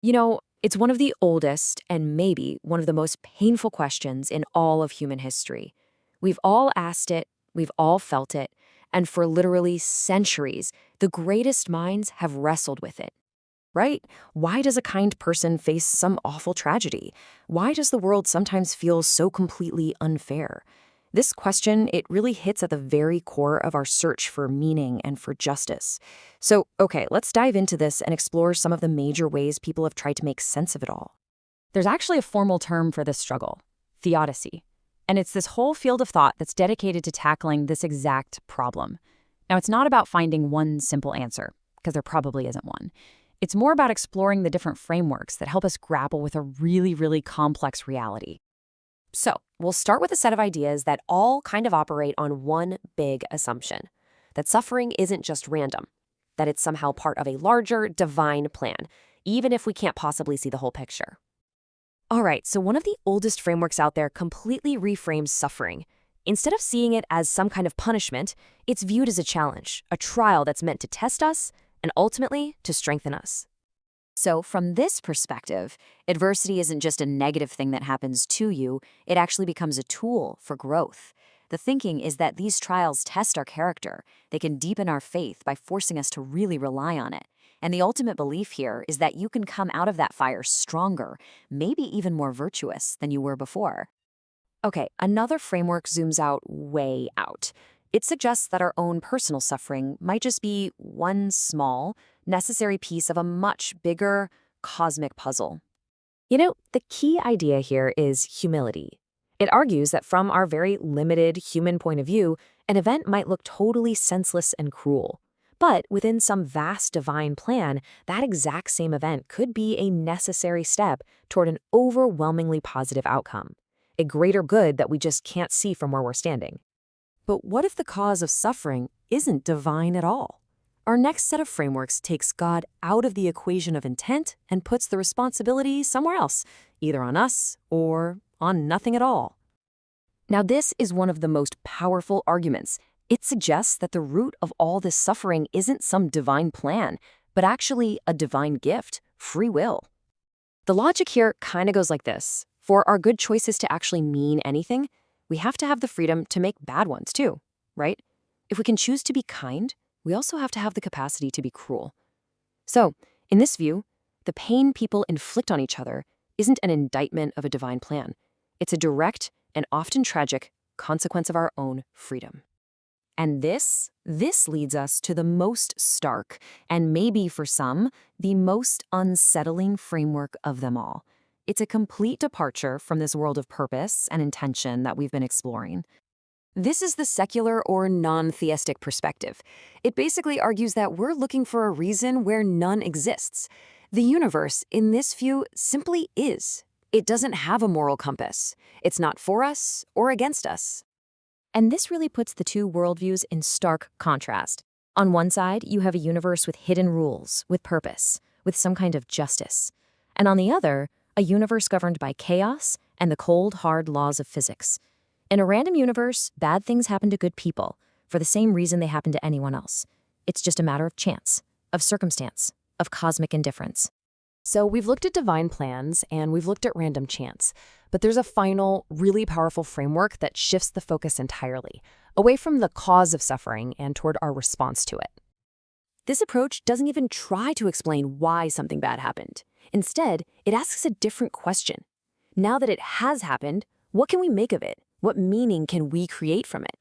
It's one of the oldest and maybe one of the most painful questions in all of human history. We've all asked it, we've all felt it, and for literally centuries, the greatest minds have wrestled with it. Right? Why does a kind person face some awful tragedy? Why does the world sometimes feel so completely unfair? This question, it really hits at the very core of our search for meaning and for justice. So, okay, let's dive into this and explore some of the major ways people have tried to make sense of it all. There's actually a formal term for this struggle, theodicy. And it's this whole field of thought that's dedicated to tackling this exact problem. Now, it's not about finding one simple answer, because there probably isn't one. It's more about exploring the different frameworks that help us grapple with a really, really complex reality. So, we'll start with a set of ideas that all kind of operate on one big assumption, that suffering isn't just random, that it's somehow part of a larger divine plan, even if we can't possibly see the whole picture. All right, so one of the oldest frameworks out there completely reframes suffering. Instead of seeing it as some kind of punishment, it's viewed as a challenge, a trial that's meant to test us and ultimately to strengthen us. So from this perspective, adversity isn't just a negative thing that happens to you, it actually becomes a tool for growth. The thinking is that these trials test our character. They can deepen our faith by forcing us to really rely on it. And the ultimate belief here is that you can come out of that fire stronger, maybe even more virtuous than you were before. Okay, another framework zooms out way out. It suggests that our own personal suffering might just be one small, necessary piece of a much bigger, cosmic puzzle. The key idea here is humility. It argues that from our very limited human point of view, an event might look totally senseless and cruel. But within some vast divine plan, that exact same event could be a necessary step toward an overwhelmingly positive outcome, a greater good that we just can't see from where we're standing. But what if the cause of suffering isn't divine at all? Our next set of frameworks takes God out of the equation of intent and puts the responsibility somewhere else, either on us or on nothing at all. Now, this is one of the most powerful arguments. It suggests that the root of all this suffering isn't some divine plan, but actually a divine gift, free will. The logic here kind of goes like this. For our good choices to actually mean anything, we have to have the freedom to make bad ones too, right? If we can choose to be kind, we also have to have the capacity to be cruel. So, in this view, the pain people inflict on each other isn't an indictment of a divine plan. It's a direct and often tragic consequence of our own freedom. And this leads us to the most stark, and maybe for some, the most unsettling framework of them all. It's a complete departure from this world of purpose and intention that we've been exploring. This is the secular or non-theistic perspective. It basically argues that we're looking for a reason where none exists. The universe, in this view, simply is. It doesn't have a moral compass. It's not for us or against us. And this really puts the two worldviews in stark contrast. On one side, you have a universe with hidden rules, with purpose, with some kind of justice. And on the other, a universe governed by chaos and the cold, hard laws of physics. In a random universe, bad things happen to good people for the same reason they happen to anyone else. It's just a matter of chance, of circumstance, of cosmic indifference. So we've looked at divine plans and we've looked at random chance, but there's a final, really powerful framework that shifts the focus entirely, away from the cause of suffering and toward our response to it. This approach doesn't even try to explain why something bad happened. Instead, it asks a different question. Now that it has happened, what can we make of it? What meaning can we create from it?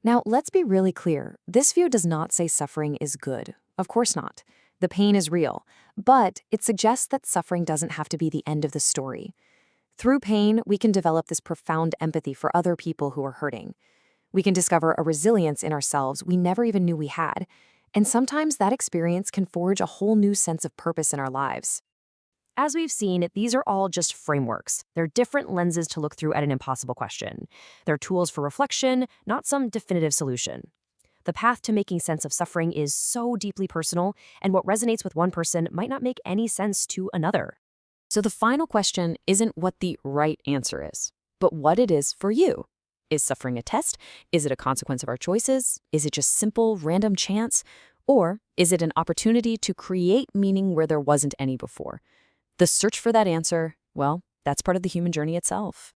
Now, let's be really clear. This view does not say suffering is good. Of course not. The pain is real, but it suggests that suffering doesn't have to be the end of the story. Through pain, we can develop this profound empathy for other people who are hurting. We can discover a resilience in ourselves we never even knew we had, and sometimes that experience can forge a whole new sense of purpose in our lives. As we've seen, these are all just frameworks. They're different lenses to look through at an impossible question. They're tools for reflection, not some definitive solution. The path to making sense of suffering is so deeply personal, and what resonates with one person might not make any sense to another. So the final question isn't what the right answer is, but what it is for you. Is suffering a test? Is it a consequence of our choices? Is it just simple, random chance? Or is it an opportunity to create meaning where there wasn't any before? The search for that answer, well, that's part of the human journey itself.